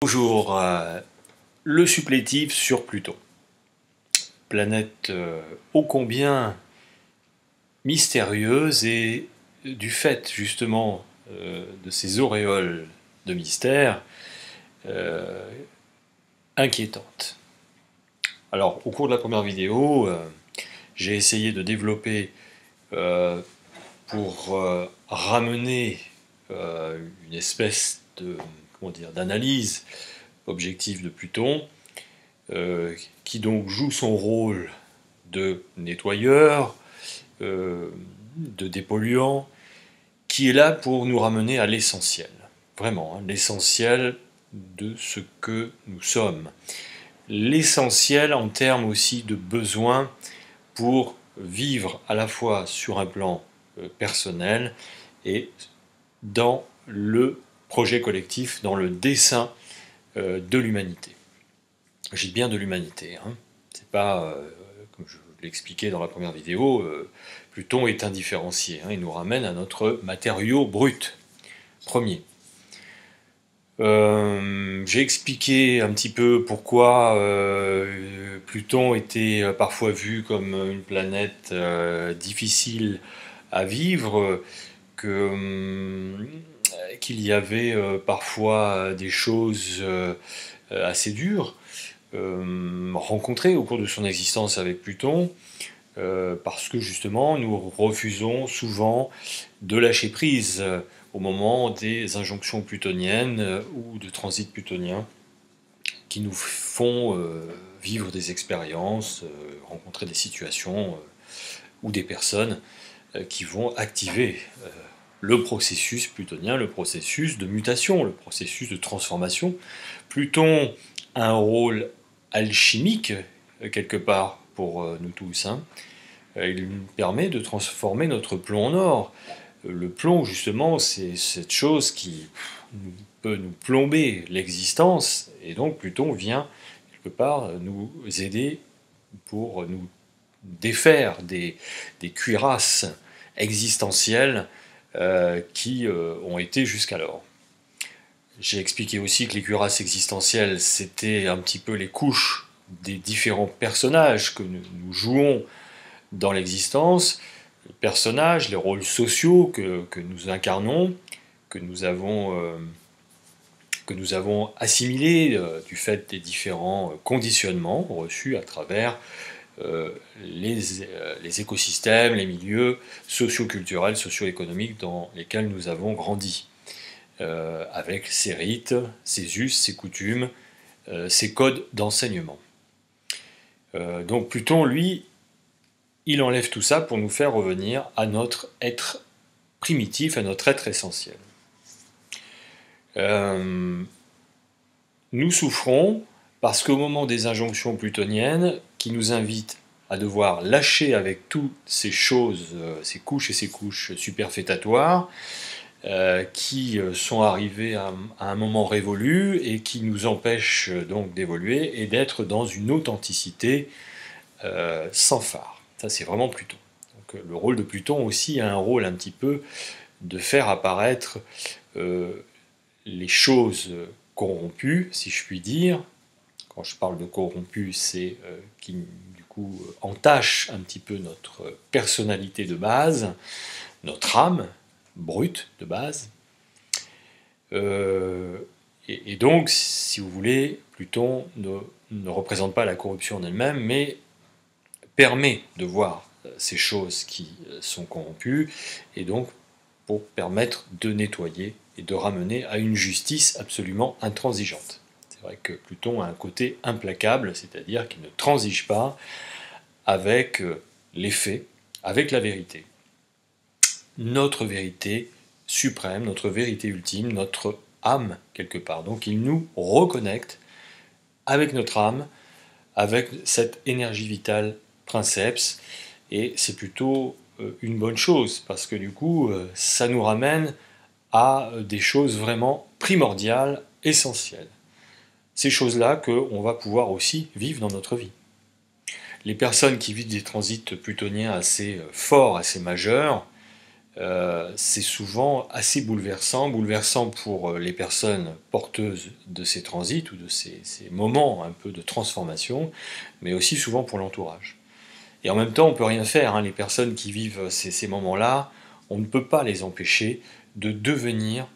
Bonjour, le supplétif sur Pluton. Planète ô combien mystérieuse et du fait justement de ces auréoles de mystère inquiétante. Alors au cours de la première vidéo, j'ai essayé de développer pour ramener une espèce de d'analyse objective de Pluton, qui donc joue son rôle de nettoyeur, de dépolluant, qui est là pour nous ramener à l'essentiel, vraiment, hein, l'essentiel de ce que nous sommes, l'essentiel en termes aussi de besoins pour vivre à la fois sur un plan personnel et dans le projet collectif, dans le dessein de l'humanité. Je dis bien de l'humanité, hein. C'est pas, comme je l'ai expliqué dans la première vidéo, Pluton est indifférencié, hein. Il nous ramène à notre matériau brut, premier. J'ai expliqué un petit peu pourquoi Pluton était parfois vu comme une planète difficile à vivre, qu'il y avait parfois des choses assez dures rencontrées au cours de son existence avec Pluton, parce que justement nous refusons souvent de lâcher prise au moment des injonctions plutoniennes ou de transit plutonien qui nous font vivre des expériences, rencontrer des situations ou des personnes qui vont activer le processus plutonien, le processus de mutation, le processus de transformation. Pluton a un rôle alchimique, quelque part, pour nous tous, hein. Il nous permet de transformer notre plomb en or. Le plomb, justement, c'est cette chose qui peut nous plomber l'existence, et donc Pluton vient, quelque part, nous aider pour nous défaire des cuirasses existentielles qui ont été jusqu'alors. J'ai expliqué aussi que les cuirasses existentielles, c'était un petit peu les couches des différents personnages que nous jouons dans l'existence, les personnages, les rôles sociaux que nous incarnons, que nous avons assimilés du fait des différents conditionnements reçus à travers les écosystèmes, les milieux socio-culturels, socio-économiques dans lesquels nous avons grandi, avec ses rites, ses us, ses coutumes, ses codes d'enseignement. Donc Pluton, lui, il enlève tout ça pour nous faire revenir à notre être primitif, à notre être essentiel. Nous souffrons parce qu'au moment des injonctions plutoniennes, qui nous invitent à devoir lâcher avec toutes ces choses, ces couches et ces couches superfétatoires, qui sont arrivées à un moment révolu et qui nous empêchent donc d'évoluer et d'être dans une authenticité sans phare. Ça, c'est vraiment Pluton. Donc, le rôle de Pluton aussi a un rôle un petit peu de faire apparaître les choses corrompues, si je puis dire. Quand je parle de corrompues, c'est qui du coup entache un petit peu notre personnalité de base, notre âme brute de base. Et donc, si vous voulez, Pluton ne représente pas la corruption en elle-même, mais permet de voir ces choses qui sont corrompues, et donc pour permettre de nettoyer et de ramener à une justice absolument intransigeante. C'est vrai que Pluton a un côté implacable, c'est-à-dire qu'il ne transige pas avec les faits, avec la vérité. Notre vérité suprême, notre vérité ultime, notre âme quelque part. Donc il nous reconnecte avec notre âme, avec cette énergie vitale princeps, et c'est plutôt une bonne chose, parce que du coup, ça nous ramène à des choses vraiment primordiales, essentielles. Ces choses-là qu'on va pouvoir aussi vivre dans notre vie. Les personnes qui vivent des transits plutoniens assez forts, assez majeurs, c'est souvent assez bouleversant, bouleversant pour les personnes porteuses de ces transits ou de ces moments un peu de transformation, mais aussi souvent pour l'entourage. Et en même temps, on ne peut rien faire, hein. Les personnes qui vivent ces moments-là, on ne peut pas les empêcher de devenir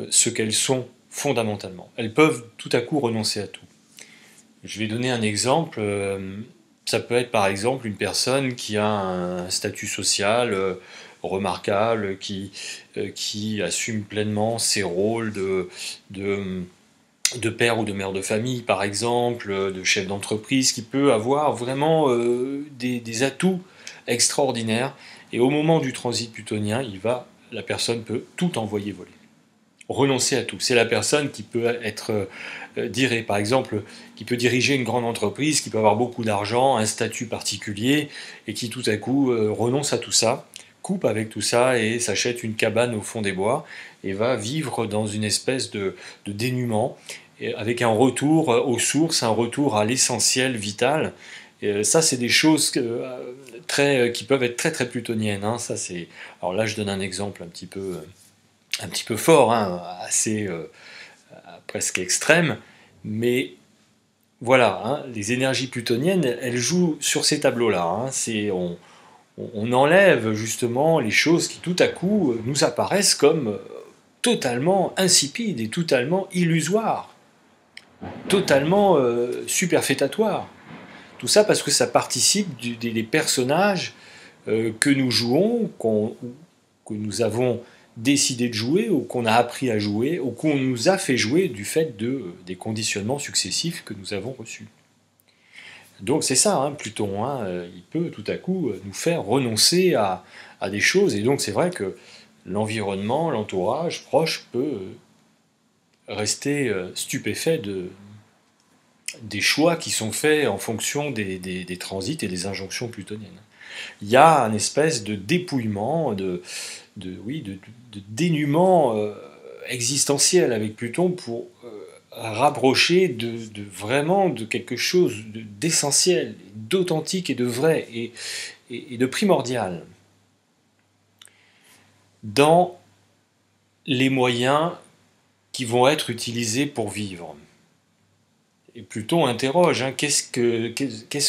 ce qu'elles sont fondamentalement. Elles peuvent tout à coup renoncer à tout. Je vais donner un exemple. Ça peut être par exemple une personne qui a un statut social remarquable, qui assume pleinement ses rôles de, de père ou de mère de famille, par exemple, de chef d'entreprise, qui peut avoir vraiment des atouts extraordinaires. Et au moment du transit plutonien, la personne peut tout envoyer voler, renoncer à tout. C'est la personne qui peut être par exemple, qui peut diriger une grande entreprise, qui peut avoir beaucoup d'argent, un statut particulier, et qui tout à coup renonce à tout ça, coupe avec tout ça et s'achète une cabane au fond des bois et va vivre dans une espèce de dénuement, avec un retour aux sources, un retour à l'essentiel vital. Ça, c'est des choses qui peuvent être très très plutoniennes, hein. Alors là, je donne un exemple un petit peu fort, hein, assez presque extrême, mais voilà, hein, les énergies plutoniennes, elles jouent sur ces tableaux-là, hein. On enlève justement les choses qui tout à coup nous apparaissent comme totalement insipides et totalement illusoires, totalement superfétatoires. Tout ça parce que ça participe des personnages que nous jouons, que nous avons décidé de jouer, ou qu'on a appris à jouer, ou qu'on nous a fait jouer du fait des conditionnements successifs que nous avons reçus. Donc c'est ça, hein, Pluton, hein, il peut tout à coup nous faire renoncer à des choses, et donc c'est vrai que l'environnement, l'entourage proche peut rester stupéfait des choix qui sont faits en fonction des transits et des injonctions plutoniennes. Il y a un espèce de dépouillement, de dénuement existentiel avec Pluton pour rapprocher vraiment de quelque chose d'essentiel, d'authentique et de vrai et de primordial dans les moyens qui vont être utilisés pour vivre. Et Pluton interroge, hein, qu'est-ce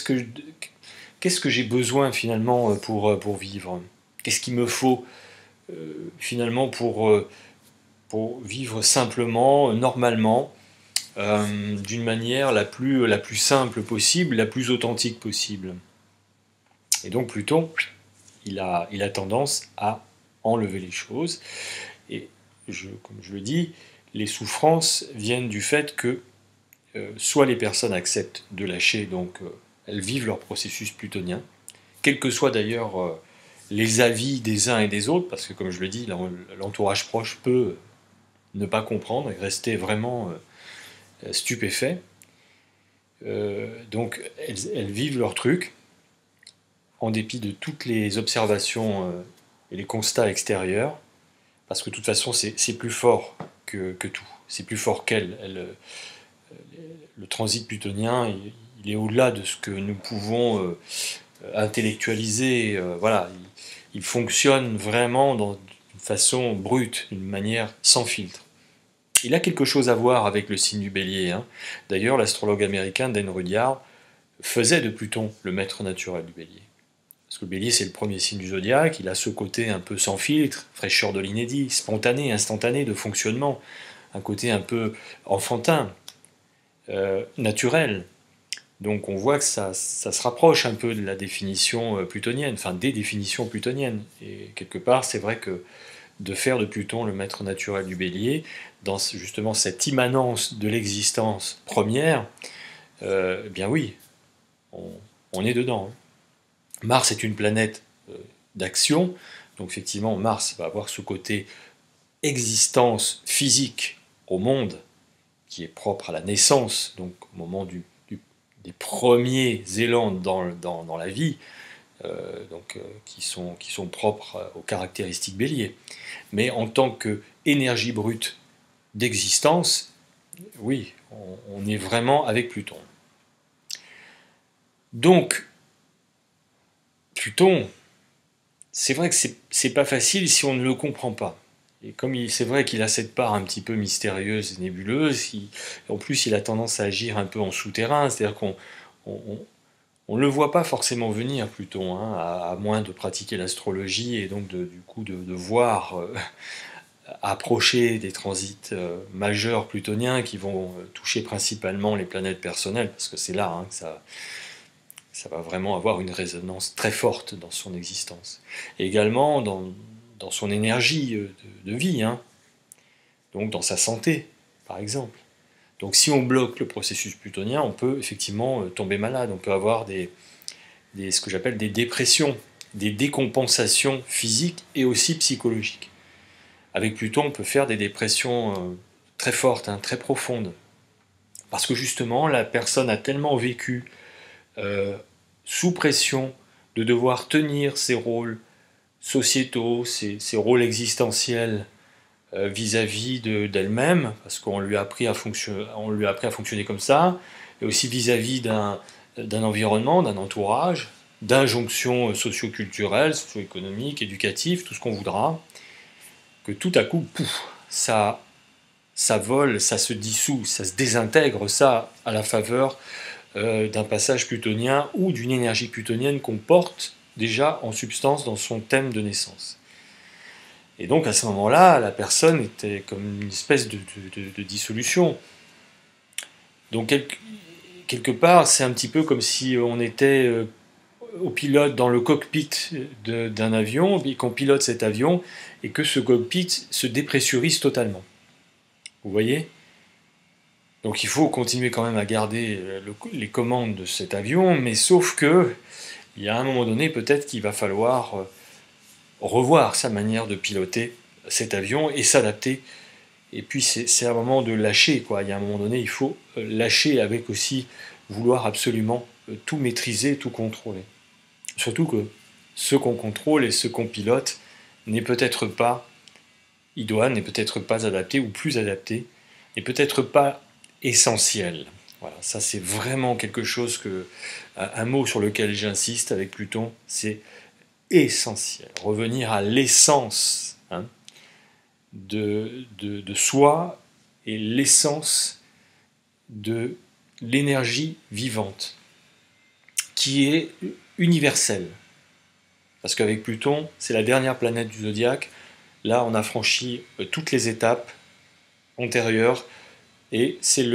que j'ai besoin finalement pour vivre? Qu'est-ce qu'il me faut finalement pour vivre simplement, normalement, d'une manière la plus simple possible, la plus authentique possible. Et donc Pluton, il a tendance à enlever les choses. Et comme je le dis, les souffrances viennent du fait que soit les personnes acceptent de lâcher, donc elles vivent leur processus plutonien, quels que soient d'ailleurs les avis des uns et des autres, parce que comme je le dis, l'entourage proche peut ne pas comprendre et rester vraiment stupéfait. Donc elles vivent leur truc, en dépit de toutes les observations et les constats extérieurs, parce que de toute façon c'est plus fort que tout, c'est plus fort qu'elles. Le transit plutonien, il est au-delà de ce que nous pouvons intellectualiser. Voilà, il fonctionne vraiment d'une façon brute, d'une manière sans filtre. Il a quelque chose à voir avec le signe du Bélier, hein. D'ailleurs, l'astrologue américain Dan Rudyard faisait de Pluton le maître naturel du Bélier. Parce que le Bélier, c'est le premier signe du zodiaque, il a ce côté un peu sans filtre, fraîcheur de l'inédit, spontané, instantané de fonctionnement, un côté un peu enfantin, naturel. Donc on voit que ça se rapproche un peu de la définition plutonienne, enfin des définitions plutoniennes. Et quelque part, c'est vrai que de faire de Pluton le maître naturel du Bélier, dans justement cette immanence de l'existence première, eh bien oui, on est dedans, hein. Mars est une planète d'action, donc effectivement Mars va avoir ce côté existence physique au monde qui est propre à la naissance, donc au moment des premiers élans dans la vie, qui sont propres aux caractéristiques bélier. Mais en tant qu'énergie brute d'existence, oui, on est vraiment avec Pluton. Donc, Pluton, c'est vrai que c'est pas facile si on ne le comprend pas. Et comme c'est vrai qu'il a cette part un petit peu mystérieuse et nébuleuse, en plus il a tendance à agir un peu en souterrain, c'est-à-dire on ne le voit pas forcément venir Pluton, hein, à moins de pratiquer l'astrologie et donc du coup de voir approcher des transits majeurs plutoniens qui vont toucher principalement les planètes personnelles, parce que c'est là hein, que ça va vraiment avoir une résonance très forte dans son existence. Et également dans son énergie de vie, hein, donc dans sa santé, par exemple. Donc si on bloque le processus plutonien, on peut effectivement tomber malade, on peut avoir ce que j'appelle des dépressions, des décompensations physiques et aussi psychologiques. Avec Pluton, on peut faire des dépressions très fortes, hein, très profondes. Parce que justement, la personne a tellement vécu sous pression de devoir tenir ses rôles sociétaux, ses rôles existentiels vis-à-vis d'elle-même, parce qu'on lui a appris à fonctionner comme ça, et aussi vis-à-vis d'un environnement, d'un entourage, d'injonctions socio-culturelles, socio-économiques, éducatives, tout ce qu'on voudra, que tout à coup, pouf, ça vole, ça se dissout, ça se désintègre, ça, à la faveur d'un passage plutonien ou d'une énergie plutonienne qu'on porte déjà en substance dans son thème de naissance. Et donc à ce moment-là, la personne était comme une espèce de dissolution. Donc quelque part, c'est un petit peu comme si on était au pilote dans le cockpit d'un avion, et qu'on pilote cet avion, et que ce cockpit se dépressurise totalement. Vous voyez ? Donc il faut continuer quand même à garder les commandes de cet avion, mais sauf que, il y a un moment donné, peut-être qu'il va falloir revoir sa manière de piloter cet avion et s'adapter. Et puis c'est un moment de lâcher, quoi. Il y a un moment donné, il faut lâcher avec aussi vouloir absolument tout maîtriser, tout contrôler. Surtout que ce qu'on contrôle et ce qu'on pilote n'est peut-être pas idoine, n'est peut-être pas adapté ou plus adapté, n'est peut-être pas essentiel. Voilà, ça c'est vraiment quelque chose un mot sur lequel j'insiste avec Pluton, c'est essentiel. Revenir à l'essence hein, de soi et l'essence de l'énergie vivante, qui est universelle. Parce qu'avec Pluton, c'est la dernière planète du zodiaque. Là, on a franchi toutes les étapes antérieures et c'est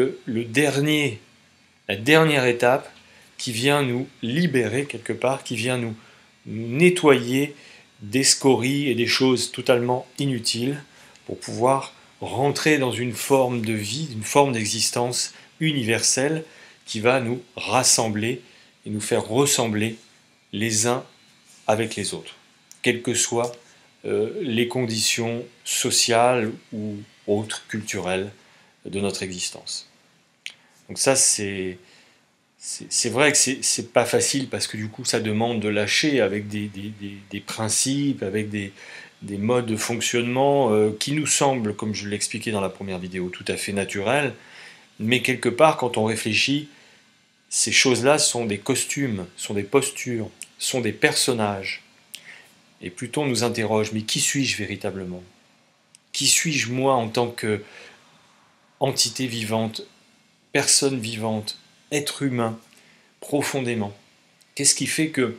la dernière étape qui vient nous libérer quelque part, qui vient nous nettoyer des scories et des choses totalement inutiles pour pouvoir rentrer dans une forme de vie, une forme d'existence universelle qui va nous rassembler et nous faire ressembler les uns avec les autres, quelles que soient les conditions sociales ou autres, culturelles de notre existence. Donc ça, c'est vrai que c'est pas facile parce que du coup, ça demande de lâcher avec des principes, avec des modes de fonctionnement qui nous semblent, comme je l'expliquais dans la première vidéo, tout à fait naturels, mais quelque part, quand on réfléchit, ces choses-là sont des costumes, sont des postures, sont des personnages. Et Pluton nous interroge, mais qui suis-je véritablement? Qui suis-je moi en tant qu'entité vivante, personne vivante, être humain, profondément? Qu'est-ce qui fait que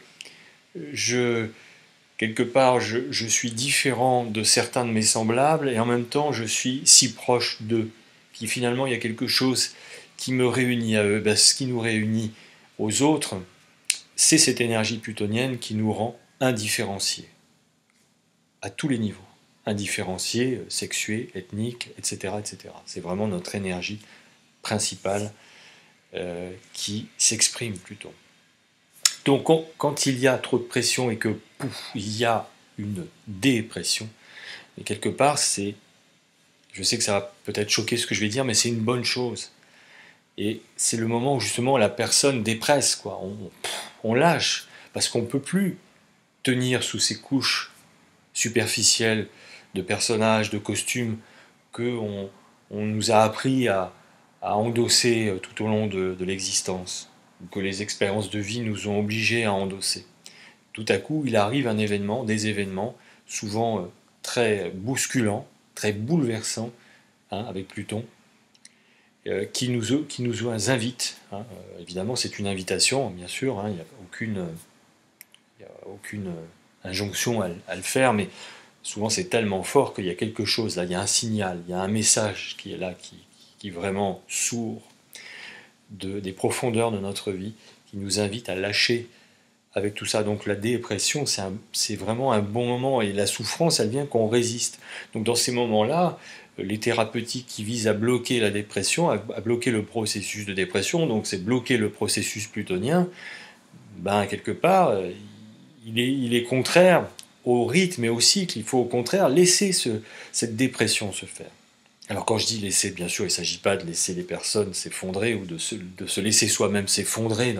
quelque part, je suis différent de certains de mes semblables et en même temps, je suis si proche d'eux? Puis finalement, il y a quelque chose qui me réunit à eux. Ben, ce qui nous réunit aux autres, c'est cette énergie plutonienne qui nous rend indifférenciés, à tous les niveaux. Indifférenciés, sexués, ethniques, etc. etc. C'est vraiment notre énergie principale qui s'exprime plutôt. Donc quand il y a trop de pression et que pouf, il y a une dépression, et quelque part je sais que ça va peut-être choquer ce que je vais dire, mais c'est une bonne chose. Et c'est le moment où justement la personne dépresse, quoi. On lâche, parce qu'on ne peut plus tenir sous ces couches superficielles de personnages, de costumes qu'on nous a appris à endosser tout au long de l'existence, ou que les expériences de vie nous ont obligés à endosser. tout à coup, il arrive un événement, des événements, souvent très bousculants, très bouleversants, hein, avec Pluton, qui nous invitent. Hein. Évidemment, c'est une invitation, bien sûr, hein, il n'y a aucune injonction à le faire, mais souvent c'est tellement fort qu'il y a quelque chose là, il y a un signal, il y a un message qui est là, qui vraiment sourd des profondeurs de notre vie, qui nous invite à lâcher avec tout ça. Donc la dépression, c'est vraiment un bon moment, et la souffrance, elle vient qu'on résiste. Donc dans ces moments-là, les thérapeutiques qui visent à bloquer la dépression, à bloquer le processus de dépression, donc c'est bloquer le processus plutonien, ben quelque part, il est contraire au rythme et au cycle. Il faut au contraire laisser cette dépression se faire. Alors quand je dis laisser, bien sûr, il ne s'agit pas de laisser les personnes s'effondrer ou de se laisser soi-même s'effondrer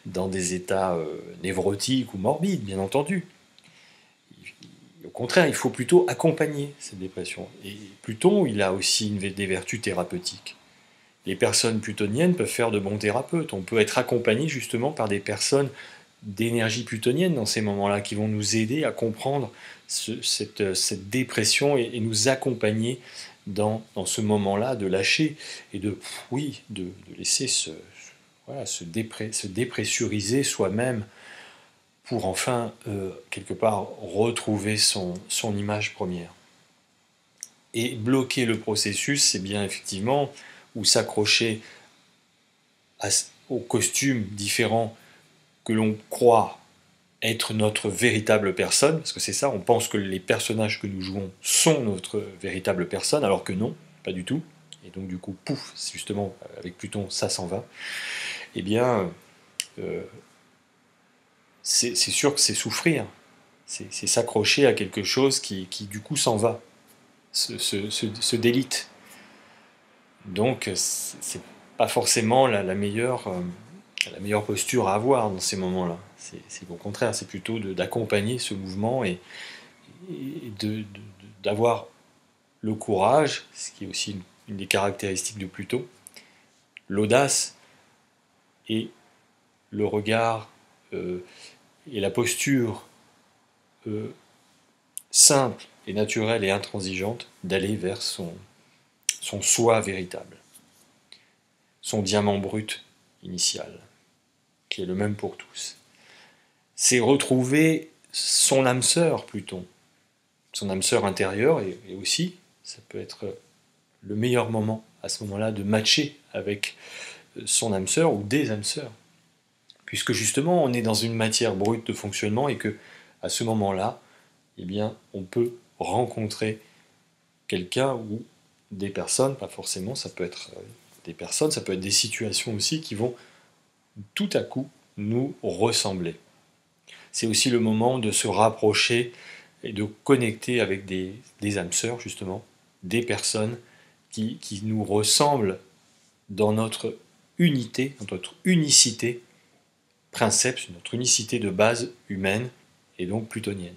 dans des états névrotiques ou morbides, bien entendu. Au contraire, il faut plutôt accompagner cette dépression. Et Pluton, il a aussi des vertus thérapeutiques. Les personnes plutoniennes peuvent faire de bons thérapeutes. On peut être accompagné justement par des personnes d'énergie plutonienne dans ces moments-là, qui vont nous aider à comprendre cette dépression et nous accompagner dans ce moment-là de lâcher et de laisser se dépressuriser soi-même pour enfin, quelque part, retrouver son image première. Et bloquer le processus, c'est bien effectivement, ou s'accrocher aux costumes différents que l'on croit être notre véritable personne, parce que c'est ça, on pense que les personnages que nous jouons sont notre véritable personne, alors que non, pas du tout. Et donc du coup, pouf, justement, avec Pluton, ça s'en va. Eh bien, c'est sûr que c'est souffrir, c'est s'accrocher à quelque chose qui du coup s'en va, se délite. Donc c'est pas forcément la meilleure posture à avoir dans ces moments-là. C'est au contraire, c'est plutôt d'accompagner ce mouvement et d'avoir le courage, ce qui est aussi une des caractéristiques de Pluton, l'audace et le regard et la posture simple et naturelle et intransigeante d'aller vers son soi véritable, son diamant brut initial, qui est le même pour tous. C'est retrouver son âme sœur, Pluton, son âme sœur intérieure, et aussi, ça peut être le meilleur moment à ce moment-là de matcher avec son âme sœur ou des âmes sœurs, puisque justement on est dans une matière brute de fonctionnement et que à ce moment-là, eh bien, on peut rencontrer quelqu'un ou des personnes, pas forcément, ça peut être des personnes, ça peut être des situations aussi qui vont tout à coup nous ressembler. C'est aussi le moment de se rapprocher et de connecter avec des âmes sœurs, justement, des personnes qui nous ressemblent dans notre unité, dans notre unicité princeps, notre unicité de base humaine et donc plutonienne.